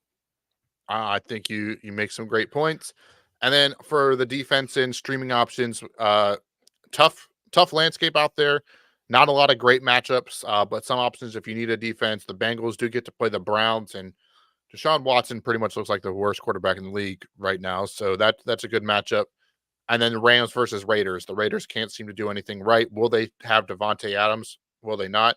I think you make some great points. And then for the defense and streaming options, tough landscape out there. Not a lot of great matchups, but some options if you need a defense. The Bengals do get to play the Browns, and Deshaun Watson pretty much looks like the worst quarterback in the league right now. So that's a good matchup. And then the Rams versus Raiders. The Raiders can't seem to do anything right. Will they have Devontae Adams? Will they not?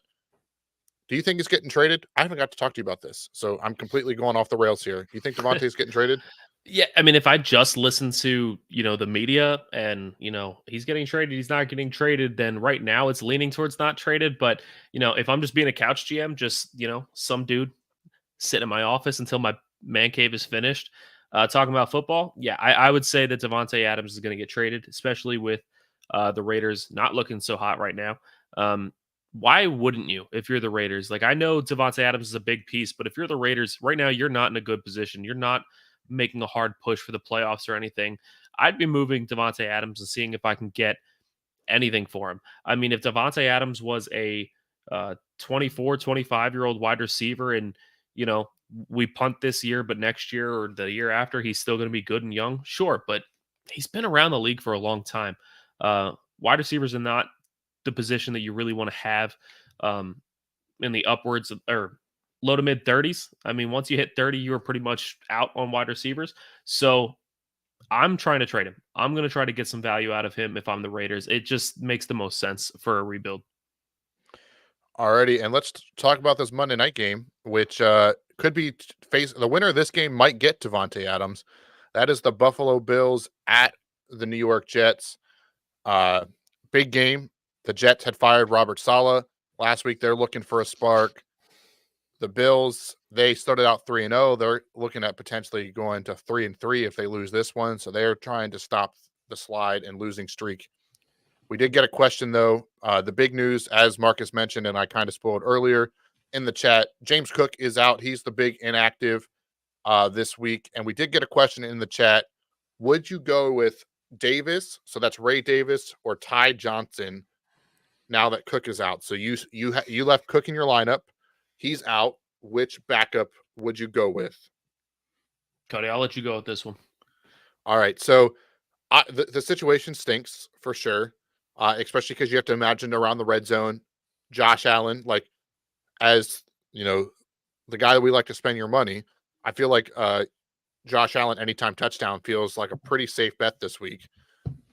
Do you think he's getting traded? I haven't got to talk to you about this, so I'm completely going off the rails here. Do you think Devontae's getting traded? Yeah, I mean, if I just listen to the media and he's getting traded, he's not getting traded, then right now it's leaning towards not traded. But if I'm just being a couch GM, just some dude sit in my office until my man cave is finished, talking about football. Yeah, I would say that Devontae Adams is going to get traded, especially with the Raiders not looking so hot right now. Why wouldn't you if you're the Raiders? Like, I know Devontae Adams is a big piece, but if you're the Raiders right now, you're not in a good position. You're not making a hard push for the playoffs or anything. I'd be moving Devontae Adams and seeing if I can get anything for him. I mean, if Devontae Adams was a 24, 25-year-old wide receiver and, we punt this year, but next year or the year after, he's still going to be good and young, sure. But he's been around the league for a long time. Wide receivers are not the position that you really want to have in the upwards or low to mid 30s. I mean, once you hit 30, you are pretty much out on wide receivers. So I'm trying to trade him. I'm going to try to get some value out of him if I'm the Raiders. It just makes the most sense for a rebuild. Alrighty, and let's talk about this Monday night game, which could be face the winner of this game might get Devontae Adams. That is the Buffalo Bills at the New York Jets. Big game. The Jets had fired Robert Saleh last week. They're looking for a spark. The Bills, they started out 3-0. They're looking at potentially going to 3-3 if they lose this one. So they're trying to stop the slide and losing streak. We did get a question, though. The big news, as Marcus mentioned, and I kind of spoiled earlier in the chat, James Cook is out. He's the big inactive this week. And we did get a question in the chat. Would you go with Davis, so that's Ray Davis, or Ty Johnson now that Cook is out? So you left Cook in your lineup. He's out. Which backup would you go with? Cody, I'll let you go with this one. All right. So the situation stinks for sure, especially because you have to imagine around the red zone, Josh Allen, like as the guy that we like to spend your money. I feel like Josh Allen anytime touchdown feels like a pretty safe bet this week.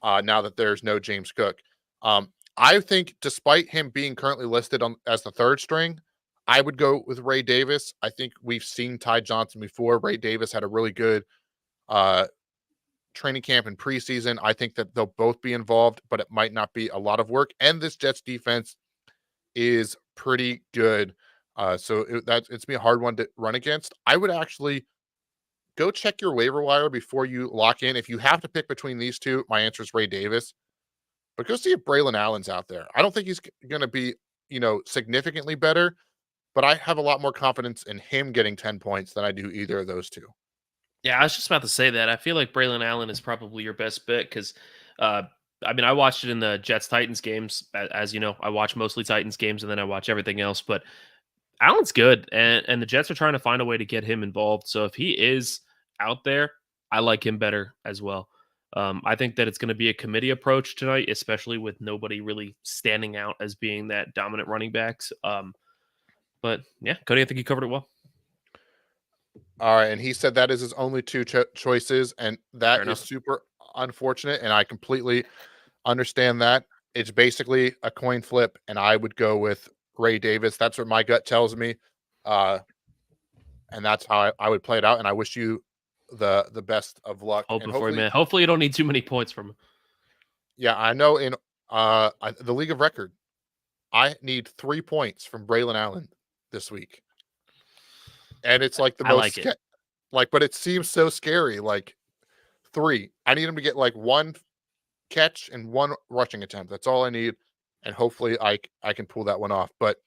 Now that there's no James Cook, I think despite him being currently listed as the third string, I would go with Ray Davis. I think we've seen Ty Johnson before. Ray Davis had a really good training camp and preseason. I think that they'll both be involved, but it might not be a lot of work. And this Jets defense is pretty good. So it's be a hard one to run against. I would actually go check your waiver wire before you lock in. If you have to pick between these two, my answer is Ray Davis. But go see if Braylon Allen's out there. I don't think he's going to be, significantly better, but I have a lot more confidence in him getting 10 points than I do either of those two. Yeah, I was just about to say that. I feel like Braylon Allen is probably your best bet because, I mean, I watched it in the Jets Titans games. As you know, I watch mostly Titans games and then I watch everything else. But Allen's good, and the Jets are trying to find a way to get him involved. So if he is out there, I like him better as well. I think that it's going to be a committee approach tonight, especially with nobody really standing out as being that dominant running backs. But yeah, Cody, I think you covered it well. All right, and he said that is his only two choices, and Fair that is enough. super unfortunate, and I completely understand that. It's basically a coin flip, and I would go with Ray Davis. That's what my gut tells me, and that's how I would play it out. And I wish you the best of luck. Hope And before hopefully, man. Hopefully, you don't need too many points from him. yeah, I know in the League of Record, I need 3 points from Braylon Allen this week. And it's like the I most like it. but it seems so scary. Like 3. I need him to get like 1 catch and 1 rushing attempt. That's all I need. And hopefully I can pull that one off. But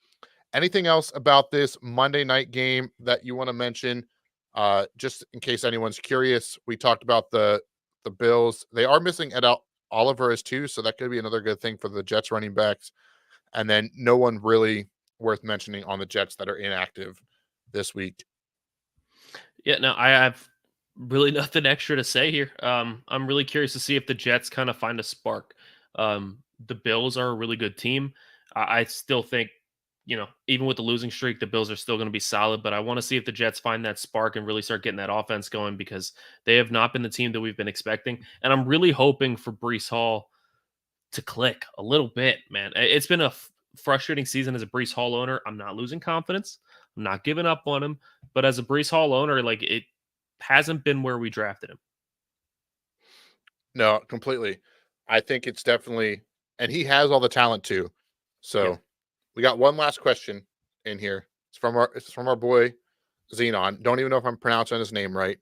anything else about this Monday night game that you want to mention? Just in case anyone's curious, we talked about the Bills. They are missing Ed Oliver as too, so that could be another good thing for the Jets running backs. And then no one really worth mentioning on the Jets that are inactive this week. Yeah, no, I have really nothing extra to say here. I'm really curious to see if the Jets kind of find a spark. The Bills are a really good team. I still think, even with the losing streak, the Bills are still going to be solid. But I want to see if the Jets find that spark and really start getting that offense going because they have not been the team that we've been expecting. And I'm really hoping for Brees Hall to click a little bit, man. It's been a frustrating season as a Brees Hall owner. I'm not losing confidence. I'm not giving up on him. But as a Brees Hall owner, like it hasn't been where we drafted him. No, completely. I think it's definitely, and he has all the talent too. Yeah. So we got one last question in here. It's from our boy Xenon. Don't even know if I'm pronouncing his name right.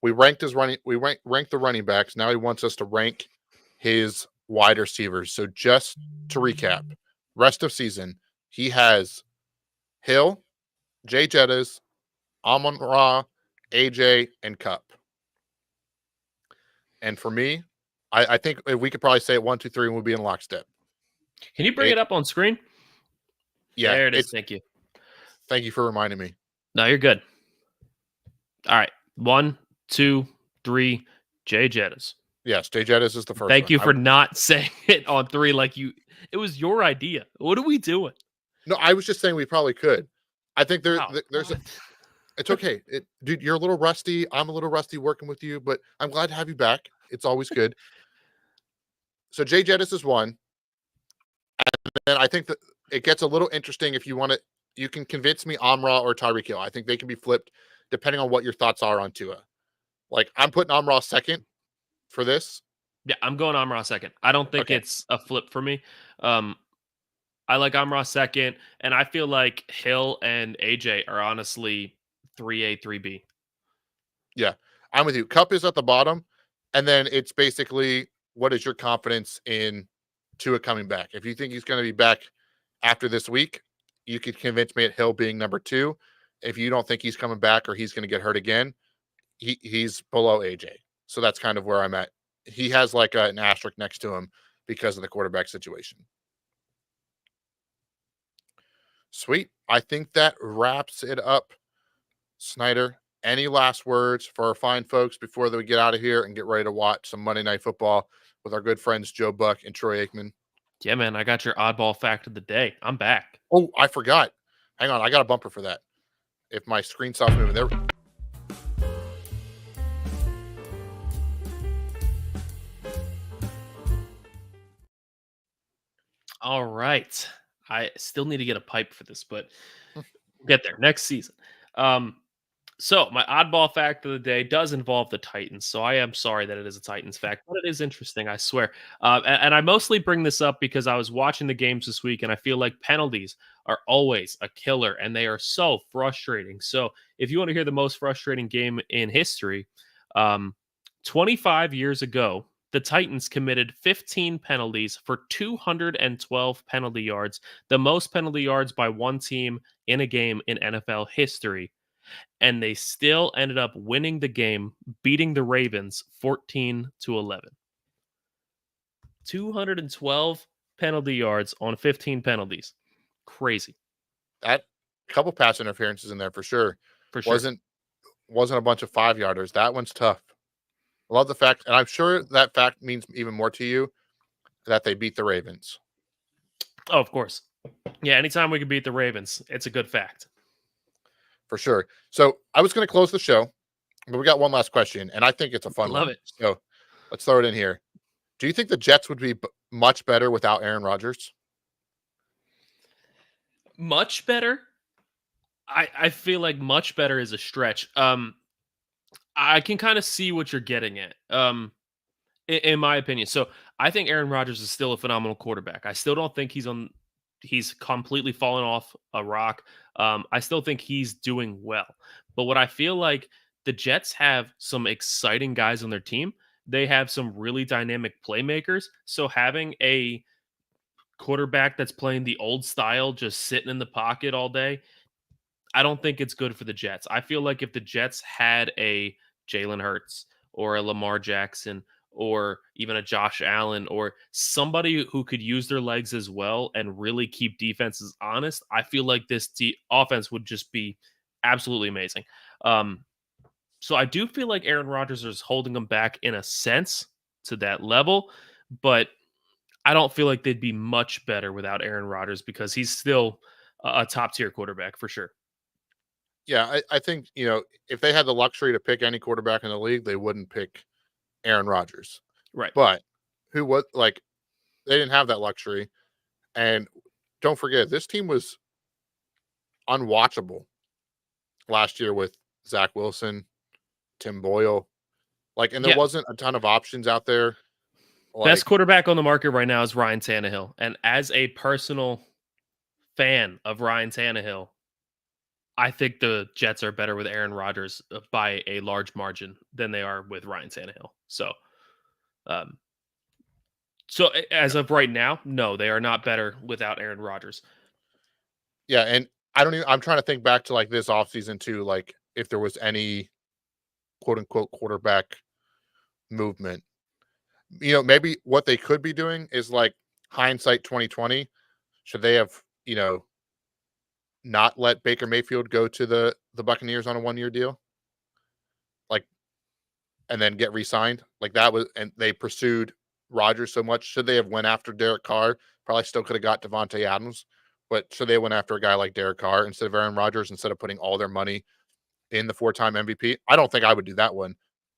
We ranked the running backs. Now he wants us to rank his wide receivers. So just to recap, rest of season, he has Hill, Jay Jettas, Amon Ra, AJ, and Cup. And for me, I think if we could probably say it 1, 2, 3, and we'll be in lockstep. Can you bring A- it up on screen? yeah, There it is. it's Thank you. thank you for reminding me. No, you're good. All right. 1, 2, 3. Jay Jettas. Yes, Jay Jettas is the first Thank one. you for not saying it on 3 like you. It was your idea. What are we doing? No, I was just saying we probably could. I think Wow. there's it's okay. Dude, you're a little rusty. I'm a little rusty working with you, but I'm glad to have you back. It's always good. So Jay Jettis is one. And I think that it gets a little interesting if you want to. You can convince me Amra or Tyreek Hill. I think they can be flipped depending on what your thoughts are on Tua. Like I'm putting Amra second for this. Yeah, I'm going Amra second. I don't think Okay. it's a flip for me. Um, I like Amra second, and I feel like Hill and AJ are honestly 3A, 3B. Yeah. I'm with you. Cup is at the bottom. And then it's basically what is your confidence in Tua coming back? If you think he's going to be back after this week, you could convince me at Hill being number 2. If you don't think he's coming back or he's going to get hurt again, he's below AJ. So that's kind of where I'm at. He has like an asterisk next to him because of the quarterback situation. Sweet. I think that wraps it up. Snyder, any last words for our fine folks before we get out of here and get ready to watch some Monday Night Football with our good friends Joe Buck and Troy Aikman? Yeah, man, I got your oddball fact of the day. I'm back. Oh, I forgot. Hang on, I got a bumper for that. If my screen stops moving, there. All right. I still need to get a pipe for this, but we'll get there next season. So my oddball fact of the day does involve the Titans. So I am sorry that it is a Titans fact, but it is interesting, I swear. And I mostly bring this up because I was watching the games this week, and I feel like penalties are always a killer, and they are so frustrating. So if you want to hear the most frustrating game in history, 25 years ago, the Titans committed 15 penalties for 212 penalty yards, the most penalty yards by one team in a game in NFL history. And they still ended up winning the game, beating the Ravens 14-11. 212 penalty yards on 15 penalties. Crazy, That couple pass interferences in there for sure. for sure. Wasn't a bunch of 5-yarders. That one's tough. I love the fact, and I'm sure that fact means even more to you that they beat the Ravens. Oh, of course. Yeah, anytime we can beat the Ravens, it's a good fact. For sure. So I was going to close the show, but we got one last question, and I think it's a fun Love one. it. So let's throw it in here. Do you think the Jets would be much better without Aaron Rodgers? Much better. I feel like much better is a stretch. I can kind of see what you're getting at. In my opinion. So I think Aaron Rodgers is still a phenomenal quarterback. I still don't think he's on he's completely fallen off a rock. I still think he's doing well. But what I feel like the Jets have some exciting guys on their team. They have some really dynamic playmakers. So having a quarterback that's playing the old style, just sitting in the pocket all day, I don't think it's good for the Jets. I feel like if the Jets had a Jalen Hurts or a Lamar Jackson or even a Josh Allen or somebody who could use their legs as well and really keep defenses honest, I feel like this offense would just be absolutely amazing. Um, so I do feel like Aaron Rodgers is holding them back in a sense to that level, but I don't feel like they'd be much better without Aaron Rodgers because he's still a top tier quarterback for sure. Yeah, I think, if they had the luxury to pick any quarterback in the league, they wouldn't pick Aaron Rodgers. Right. But who was like they didn't have that luxury. And don't forget, this team was unwatchable last year with Zach Wilson, Tim Boyle. And there Yeah. wasn't a ton of options out there. Best quarterback on the market right now is Ryan Tannehill. And as a personal fan of Ryan Tannehill, I think the Jets are better with Aaron Rodgers by a large margin than they are with Ryan Tannehill. Um, so as of right now, no, they are not better without Aaron Rodgers. Yeah, and I'm trying to think back to this offseason too, if there was any quote unquote quarterback movement. Maybe what they could be doing is hindsight 2020. Should they have, not let Baker Mayfield go to the Buccaneers on a 1-year deal? And then get re-signed? That was, and they pursued Rodgers so much. Should they have went after Derek Carr? Probably still could have got Devontae Adams, but should they went after a guy like Derek Carr instead of Aaron Rodgers, instead of putting all their money in the 4-time MVP? I don't think I would do that one.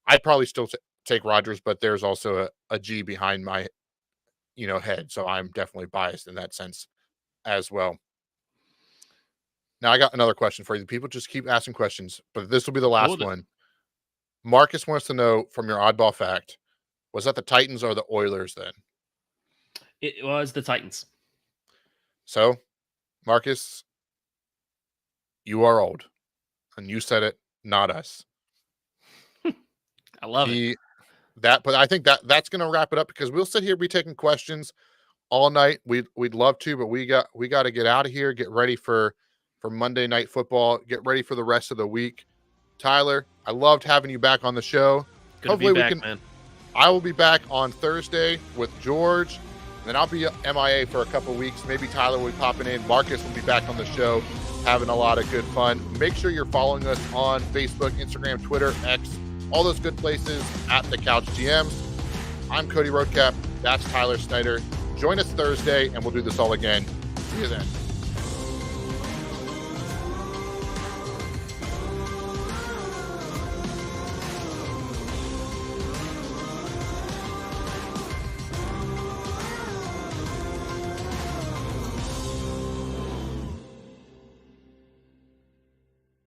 I'd probably still take Rodgers, but there's also a G behind my, head. So I'm definitely biased in that sense as well. Now I got another question for you. People just keep asking questions, but this will be the last one. Marcus wants to know from your oddball fact, was that the Titans or the Oilers then? It was the Titans. So, Marcus, you are old. And you said it, not us. I love it. But I think that's going to wrap it up because we'll sit here, be taking questions all night. We'd love to, but we got to get out of here, get ready for Monday Night Football, get ready for the rest of the week. Tyler, I loved having you back on the show. Hopefully we can. Man. I will be back on Thursday with George, and then I'll be MIA for a couple of weeks. Maybe Tyler will be popping in. Marcus will be back on the show, having a lot of good fun. Make sure you're following us on Facebook, Instagram, Twitter, X, all those good places at the Couch GMs. I'm Cody Roadcap. That's Tyler Snyder. Join us Thursday, and we'll do this all again. See you then.